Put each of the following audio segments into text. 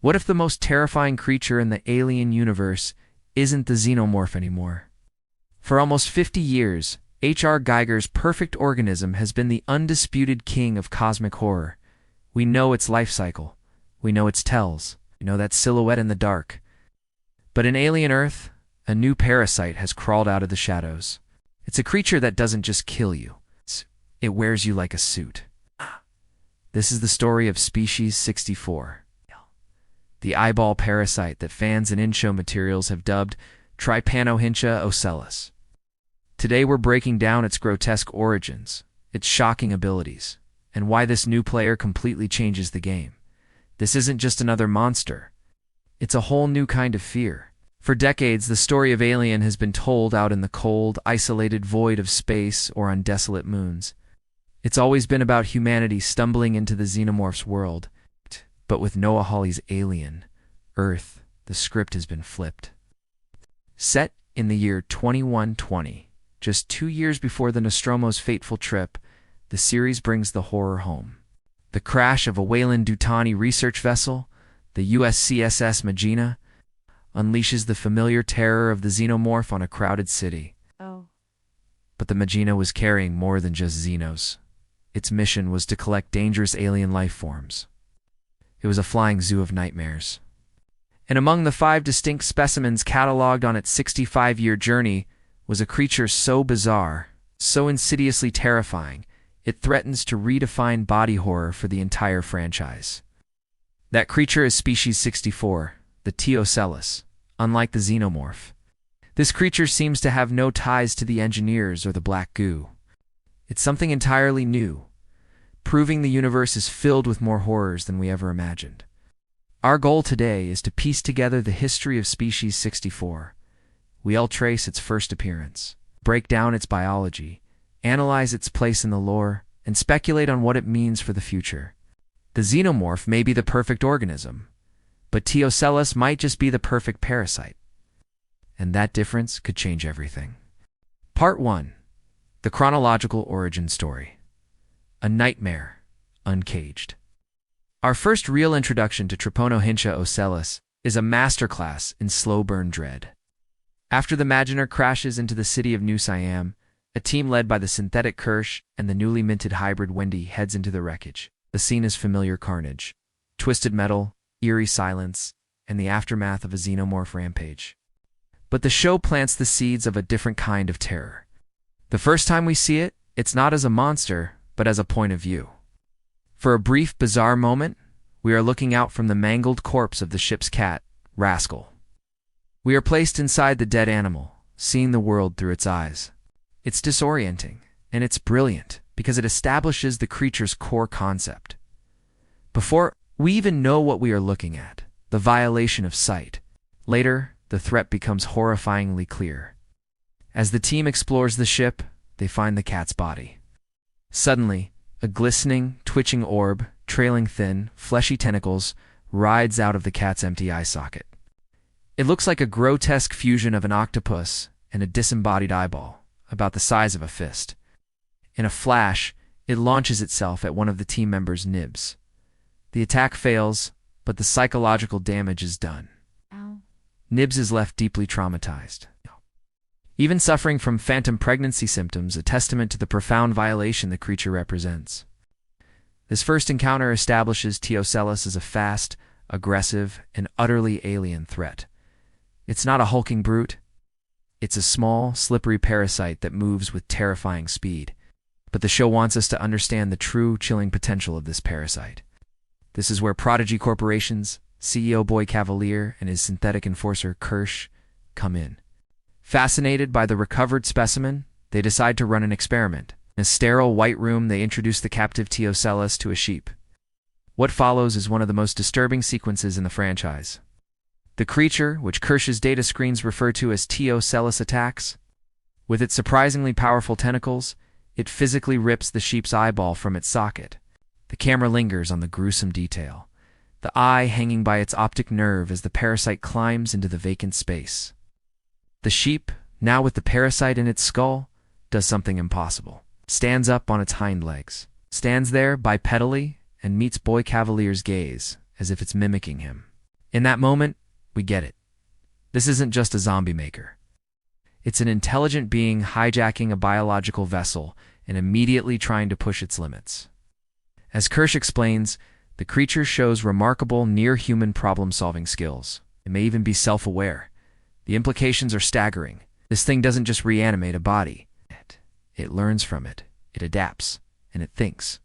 What if the most terrifying creature in the alien universe isn't the xenomorph anymore? For almost 50 years, H.R. Geiger's perfect organism has been the undisputed king of cosmic horror. We know its life cycle. We know its tells. We know that silhouette in the dark. But in Alien Earth, a new parasite has crawled out of the shadows. It's a creature that doesn't just kill you. It wears you like a suit. This is the story of Species 64. The eyeball parasite that fans and in-show materials have dubbed Trypanohyncha Ocellus. Today we're breaking down its grotesque origins, its shocking abilities, and why this new player completely changes the game. This isn't just another monster. It's a whole new kind of fear. For decades, the story of Alien has been told out in the cold, isolated void of space or on desolate moons. It's always been about humanity stumbling into the Xenomorph's world. But with Noah Hawley's Alien, Earth, the script has been flipped. Set in the year 2120, just 2 years before the Nostromo's fateful trip, the series brings the horror home. The crash of a Weyland-Yutani research vessel, the USCSS Magina, unleashes the familiar terror of the Xenomorph on a crowded city. But the Magina was carrying more than just Xenos. Its mission was to collect dangerous alien life forms. It was a flying zoo of nightmares. And among the 5 distinct specimens cataloged on its 65-year journey was a creature so bizarre, so insidiously terrifying, it threatens to redefine body horror for the entire franchise. That creature is Species 64, the T. Ocellus, unlike the Xenomorph. This creature seems to have no ties to the engineers or the black goo. It's something entirely new, proving the universe is filled with more horrors than we ever imagined. Our goal today is to piece together the history of Species 64. We'll trace its first appearance, break down its biology, analyze its place in the lore, and speculate on what it means for the future. The Xenomorph may be the perfect organism, but T. Ocellus might just be the perfect parasite. And that difference could change everything. Part 1. The Chronological Origin Story. A Nightmare Uncaged. Our first real introduction to Trypanohyncha Ocellus is a masterclass in slow-burn dread. After the Maginer crashes into the city of New Siam, a team led by the synthetic Kirsch and the newly minted hybrid Wendy heads into the wreckage. The scene is familiar carnage, twisted metal, eerie silence, and the aftermath of a xenomorph rampage. But the show plants the seeds of a different kind of terror. The first time we see it, it's not as a monster, but as a point of view. For a brief, bizarre moment, we are looking out from the mangled corpse of the ship's cat, Rascal. We are placed inside the dead animal, seeing the world through its eyes. It's disorienting, and it's brilliant, because it establishes the creature's core concept. Before we even know what we are looking at, the violation of sight. Later, the threat becomes horrifyingly clear. As the team explores the ship, they find the cat's body. Suddenly, a glistening, twitching orb, trailing thin, fleshy tentacles, rides out of the cat's empty eye socket. It looks like a grotesque fusion of an octopus and a disembodied eyeball, about the size of a fist. In a flash, it launches itself at one of the team members' nibs. The attack fails, but the psychological damage is done. Nibs is left deeply traumatized, even suffering from phantom pregnancy symptoms, a testament to the profound violation the creature represents. This first encounter establishes T. Ocellus as a fast, aggressive, and utterly alien threat. It's not a hulking brute. It's a small, slippery parasite that moves with terrifying speed. But the show wants us to understand the true, chilling potential of this parasite. This is where Prodigy Corporation's CEO Boy Cavalier and his synthetic enforcer Kirsch come in. Fascinated by the recovered specimen, they decide to run an experiment. In a sterile white room, they introduce the captive T. Ocellus to a sheep. What follows is one of the most disturbing sequences in the franchise. The creature, which Kirsch's data screens refer to as T. Ocellus attacks, with its surprisingly powerful tentacles, it physically rips the sheep's eyeball from its socket. The camera lingers on the gruesome detail, the eye hanging by its optic nerve as the parasite climbs into the vacant space. The sheep, now with the parasite in its skull, does something impossible. Stands up on its hind legs, stands there bipedally, and meets Boy Cavalier's gaze, as if it's mimicking him. In that moment, we get it. This isn't just a zombie maker. It's an intelligent being hijacking a biological vessel and immediately trying to push its limits. As Kirsch explains, the creature shows remarkable near-human problem-solving skills. It may even be self-aware. The implications are staggering. This thing doesn't just reanimate a body. It learns from it, it adapts, and it thinks.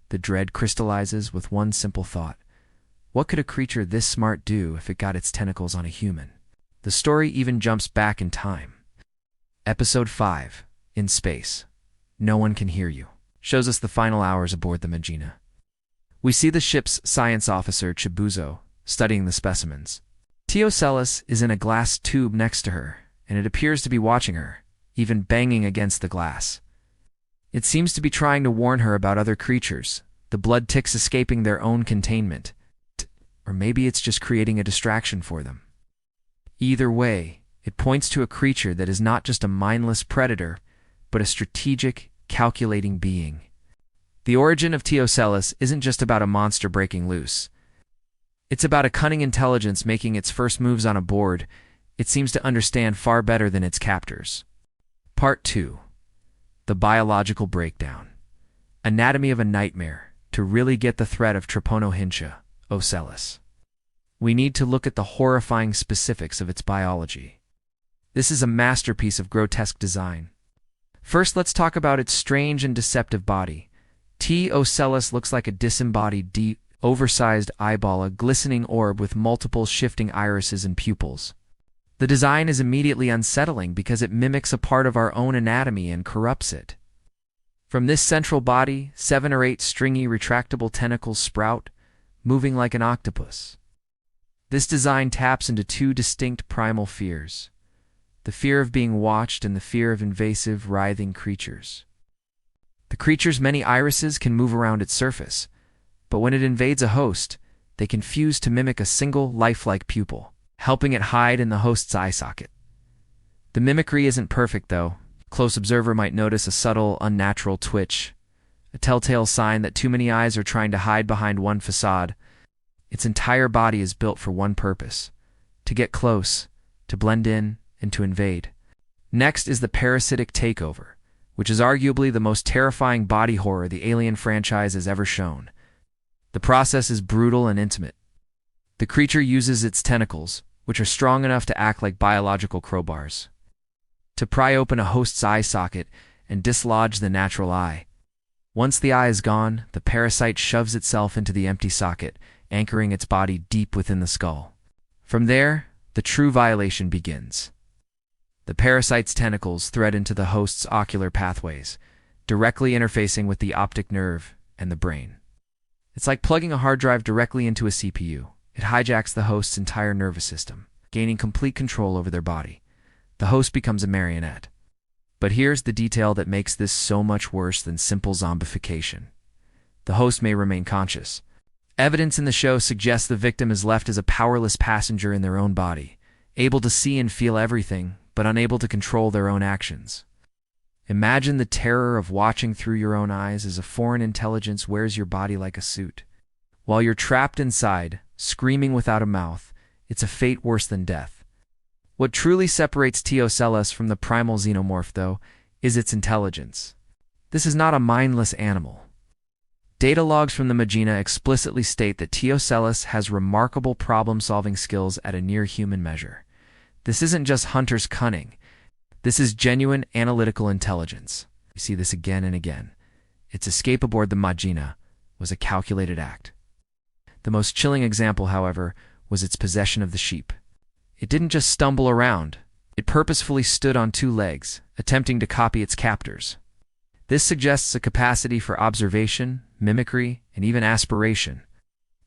The dread crystallizes with one simple thought. What could a creature this smart do if it got its tentacles on a human? The story even jumps back in time. Episode 5, In Space. No One Can Hear You, shows us the final hours aboard the Magina. We see the ship's science officer, Chibuzo, studying the specimens. Ocellus is in a glass tube next to her, and it appears to be watching her, even banging against the glass. It seems to be trying to warn her about other creatures, the blood ticks escaping their own containment. Or maybe it's just creating a distraction for them. Either way, it points to a creature that is not just a mindless predator, but a strategic, calculating being. The origin of Ocellus isn't just about a monster breaking loose. It's about a cunning intelligence making its first moves on a board. It seems to understand far better than its captors. Part 2. The Biological Breakdown. Anatomy of a Nightmare, to really get the threat of Trypanohyncha Ocellus. We need to look at the horrifying specifics of its biology. This is a masterpiece of grotesque design. First, let's talk about its strange and deceptive body. Ocellus looks like a disembodied, deep, oversized eyeball, a glistening orb with multiple shifting irises and pupils. The design is immediately unsettling because it mimics a part of our own anatomy and corrupts it. From this central body, 7 or 8 stringy retractable tentacles sprout, moving like an octopus. This design taps into 2 distinct primal fears: the fear of being watched and the fear of invasive, writhing creatures. The creature's many irises can move around its surface, but when it invades a host, they can fuse to mimic a single, lifelike pupil, helping it hide in the host's eye socket. The mimicry isn't perfect, though. A close observer might notice a subtle, unnatural twitch, a telltale sign that too many eyes are trying to hide behind one facade. Its entire body is built for one purpose: to get close, to blend in, and to invade. Next is the parasitic takeover, which is arguably the most terrifying body horror the Alien franchise has ever shown. The process is brutal and intimate. The creature uses its tentacles, which are strong enough to act like biological crowbars, to pry open a host's eye socket and dislodge the natural eye. Once the eye is gone, the parasite shoves itself into the empty socket, anchoring its body deep within the skull. From there, the true violation begins. The parasite's tentacles thread into the host's ocular pathways, directly interfacing with the optic nerve and the brain. It's like plugging a hard drive directly into a CPU. It hijacks the host's entire nervous system, gaining complete control over their body. The host becomes a marionette. But here's the detail that makes this so much worse than simple zombification. The host may remain conscious. Evidence in the show suggests the victim is left as a powerless passenger in their own body, able to see and feel everything, but unable to control their own actions. Imagine the terror of watching through your own eyes as a foreign intelligence wears your body like a suit. While you're trapped inside, screaming without a mouth, it's a fate worse than death. What truly separates Ocellus from the primal xenomorph, though, is its intelligence. This is not a mindless animal. Data logs from the Magina explicitly state that Ocellus has remarkable problem-solving skills at a near-human measure. This isn't just hunter's cunning. This is genuine analytical intelligence. We see this again and again. Its escape aboard the Magina was a calculated act. The most chilling example, however, was its possession of the sheep. It didn't just stumble around. It purposefully stood on 2 legs, attempting to copy its captors. This suggests a capacity for observation, mimicry, and even aspiration.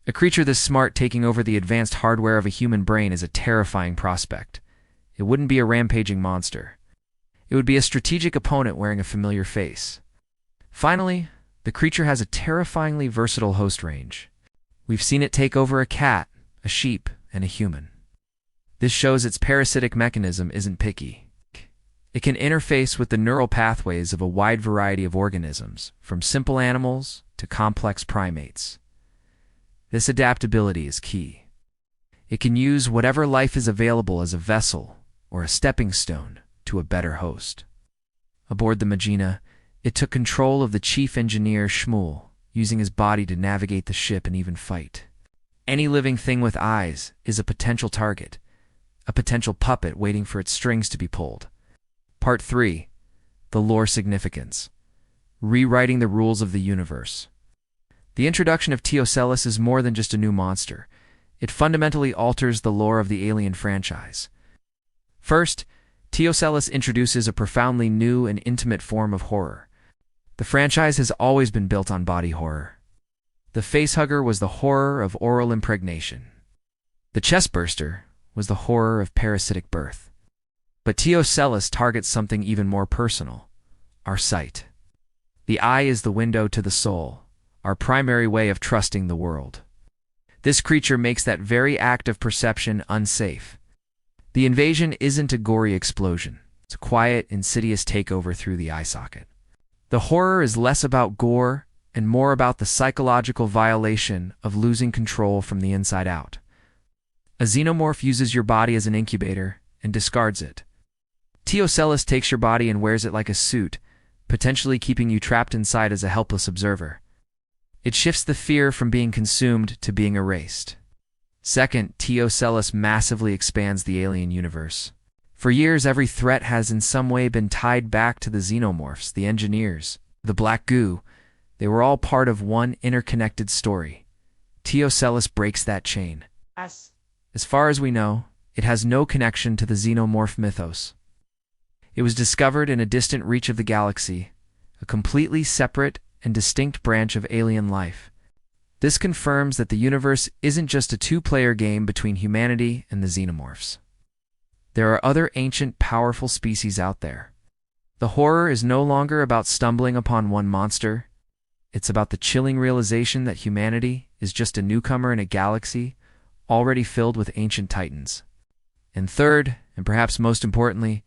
A creature this smart taking over the advanced hardware of a human brain is a terrifying prospect. It wouldn't be a rampaging monster. It would be a strategic opponent wearing a familiar face. Finally, the creature has a terrifyingly versatile host range. We've seen it take over a cat, a sheep, and a human. This shows its parasitic mechanism isn't picky. It can interface with the neural pathways of a wide variety of organisms, from simple animals to complex primates. This adaptability is key. It can use whatever life is available as a vessel or a stepping stone to a better host. Aboard the Magina, it took control of the chief engineer Shmuel, using his body to navigate the ship and even fight. Any living thing with eyes is a potential target, a potential puppet waiting for its strings to be pulled. Part 3. The Lore Significance. Rewriting the rules of the universe. The introduction of T. Ocellus is more than just a new monster. It fundamentally alters the lore of the Alien franchise. First, T. Ocellus introduces a profoundly new and intimate form of horror. The franchise has always been built on body horror. The facehugger was the horror of oral impregnation. The chestburster was the horror of parasitic birth. But T. Ocellus targets something even more personal: our sight. The eye is the window to the soul, our primary way of trusting the world. This creature makes that very act of perception unsafe. The invasion isn't a gory explosion. It's a quiet, insidious takeover through the eye socket. The horror is less about gore and more about the psychological violation of losing control from the inside out. A xenomorph uses your body as an incubator and discards it. T. Ocellus takes your body and wears it like a suit, potentially keeping you trapped inside as a helpless observer. It shifts the fear from being consumed to being erased. Second, T. Ocellus massively expands the alien universe. For years, every threat has in some way been tied back to the Xenomorphs, the engineers, the black goo. They were all part of one interconnected story. T. Ocellus breaks that chain. As far as we know, it has no connection to the Xenomorph mythos. It was discovered in a distant reach of the galaxy, a completely separate and distinct branch of alien life. This confirms that the universe isn't just a two-player game between humanity and the Xenomorphs. There are other ancient, powerful species out there. The horror is no longer about stumbling upon one monster. It's about the chilling realization that humanity is just a newcomer in a galaxy already filled with ancient titans. And third, and perhaps most importantly,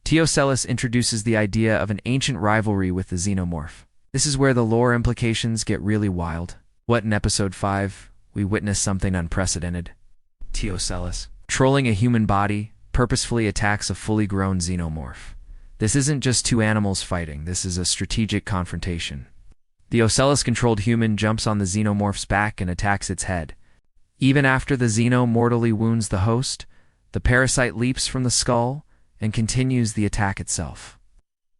T. Ocellus introduces the idea of an ancient rivalry with the Xenomorph. This is where the lore implications get really wild. What in Episode 5, we witnessed something unprecedented. T. Ocellus, trolling a human body, purposefully attacks a fully grown xenomorph. This isn't just two animals fighting, this is a strategic confrontation. The Ocellus-controlled human jumps on the xenomorph's back and attacks its head. Even after the xeno mortally wounds the host, the parasite leaps from the skull and continues the attack itself.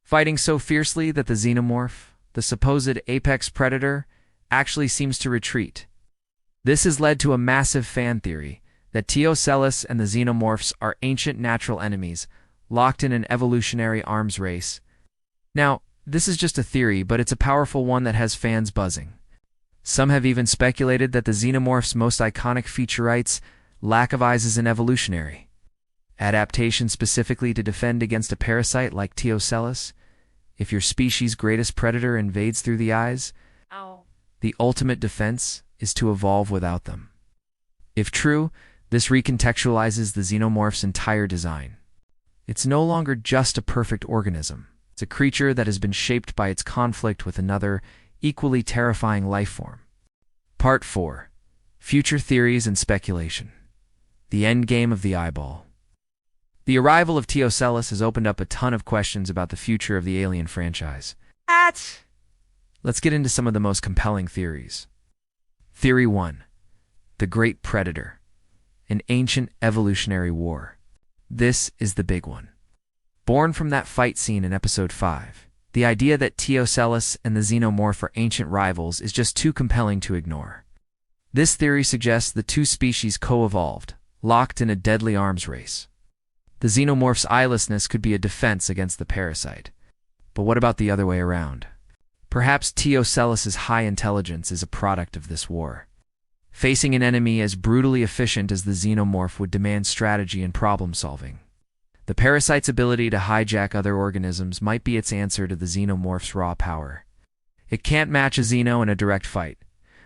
Fighting so fiercely that the xenomorph, the supposed apex predator, actually seems to retreat. This has led to a massive fan theory that T. Ocellus and the Xenomorphs are ancient natural enemies, locked in an evolutionary arms race. Now, this is just a theory, but it's a powerful one that has fans buzzing. Some have even speculated that the Xenomorph's most iconic featurites, lack of eyes, is an evolutionary adaptation specifically to defend against a parasite like T. Ocellus. If your species' greatest predator invades through the eyes, the ultimate defense is to evolve without them. If true, this recontextualizes the Xenomorph's entire design. It's no longer just a perfect organism. It's a creature that has been shaped by its conflict with another, equally terrifying life form. Part 4. Future Theories and Speculation. The Endgame of the Eyeball. The arrival of T. Ocellus has opened up a ton of questions about the future of the Alien franchise. Let's get into some of the most compelling theories. Theory 1. The Great Predator. An ancient evolutionary war. This is the big one. Born from that fight scene in Episode 5, the idea that T. Ocellus and the Xenomorph are ancient rivals is just too compelling to ignore. This theory suggests the two species co-evolved, locked in a deadly arms race. The Xenomorph's eyelessness could be a defense against the parasite. But what about the other way around? Perhaps T. Ocellus's high intelligence is a product of this war. Facing an enemy as brutally efficient as the Xenomorph would demand strategy and problem-solving. The parasite's ability to hijack other organisms might be its answer to the Xenomorph's raw power. It can't match a Xeno in a direct fight,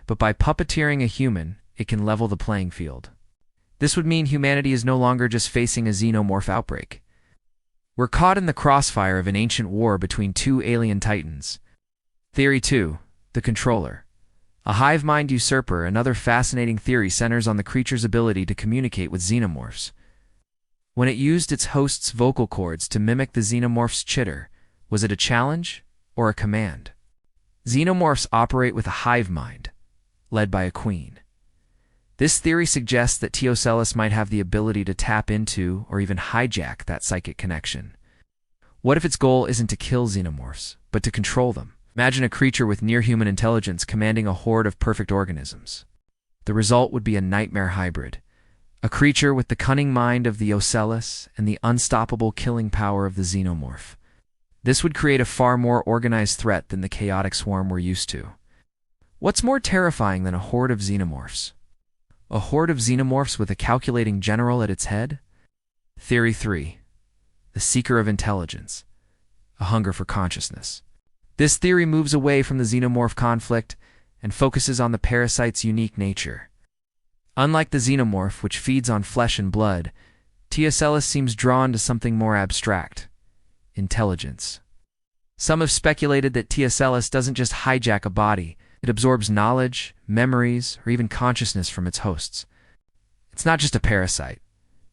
but by puppeteering a human, it can level the playing field. This would mean humanity is no longer just facing a Xenomorph outbreak. We're caught in the crossfire of an ancient war between two alien titans. Theory 2. The Controller. A hive mind usurper, another fascinating theory, centers on the creature's ability to communicate with xenomorphs. When it used its host's vocal cords to mimic the xenomorph's chitter, was it a challenge or a command? Xenomorphs operate with a hive mind, led by a queen. This theory suggests that T. Ocellus might have the ability to tap into or even hijack that psychic connection. What if its goal isn't to kill xenomorphs, but to control them? Imagine a creature with near-human intelligence commanding a horde of perfect organisms. The result would be a nightmare hybrid. A creature with the cunning mind of the Ocellus and the unstoppable killing power of the Xenomorph. This would create a far more organized threat than the chaotic swarm we're used to. What's more terrifying than a horde of Xenomorphs? A horde of Xenomorphs with a calculating general at its head? Theory 3. The Seeker of Intelligence. A hunger for consciousness. This theory moves away from the Xenomorph conflict and focuses on the parasite's unique nature. Unlike the Xenomorph, which feeds on flesh and blood, T. Ocellus seems drawn to something more abstract: intelligence. Some have speculated that T. Ocellus doesn't just hijack a body, it absorbs knowledge, memories, or even consciousness from its hosts. It's not just a parasite,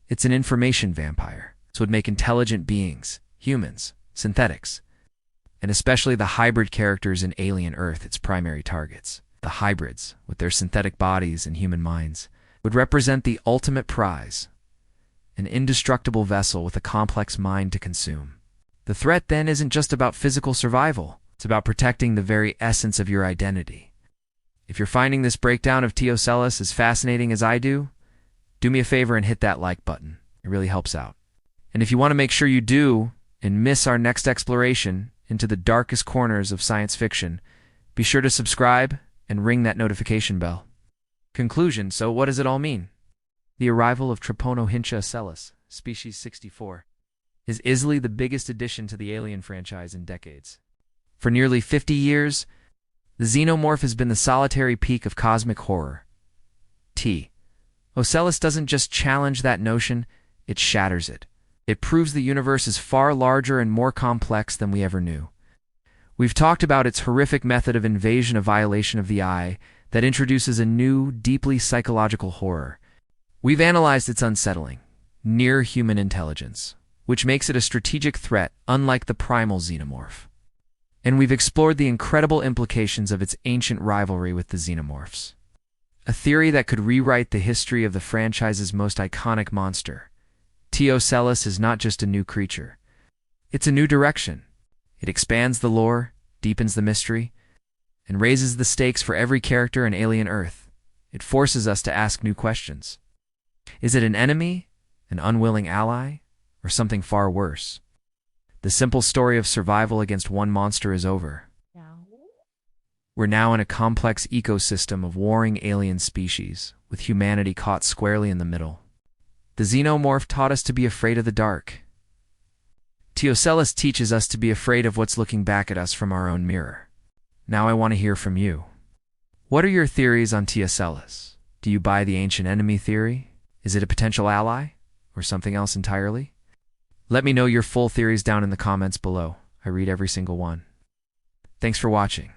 it's an information vampire, so it would make intelligent beings, humans, synthetics, and especially the hybrid characters in Alien Earth its primary targets. The hybrids, with their synthetic bodies and human minds, would represent the ultimate prize, an indestructible vessel with a complex mind to consume. The threat then isn't just about physical survival, it's about protecting the very essence of your identity. If you're finding this breakdown of T. Ocellus as fascinating as I do me a favor and hit that like button. It really helps out. And if you want to make sure you do and miss our next exploration into the darkest corners of science fiction, be sure to subscribe and ring that notification bell. Conclusion. So what does it all mean? The arrival of Trypanohyncha Ocellus, species 64, is easily the biggest addition to the Alien franchise in decades. For nearly 50 years, the Xenomorph has been the solitary peak of cosmic horror. T. Ocellus doesn't just challenge that notion, it shatters it. It proves the universe is far larger and more complex than we ever knew. We've talked about its horrific method of invasion, a violation of the eye, that introduces a new, deeply psychological horror. We've analyzed its unsettling, near-human intelligence, which makes it a strategic threat unlike the primal Xenomorph. And we've explored the incredible implications of its ancient rivalry with the Xenomorphs. A theory that could rewrite the history of the franchise's most iconic monster. T. Ocellus is not just a new creature. It's a new direction. It expands the lore, deepens the mystery, and raises the stakes for every character in Alien Earth. It forces us to ask new questions. Is it an enemy, an unwilling ally, or something far worse? The simple story of survival against one monster is over. We're now in a complex ecosystem of warring alien species, with humanity caught squarely in the middle. The Xenomorph taught us to be afraid of the dark. T. Ocellus teaches us to be afraid of what's looking back at us from our own mirror. Now I want to hear from you. What are your theories on T. Ocellus? Do you buy the ancient enemy theory? Is it a potential ally? Or something else entirely? Let me know your full theories down in the comments below. I read every single one. Thanks for watching.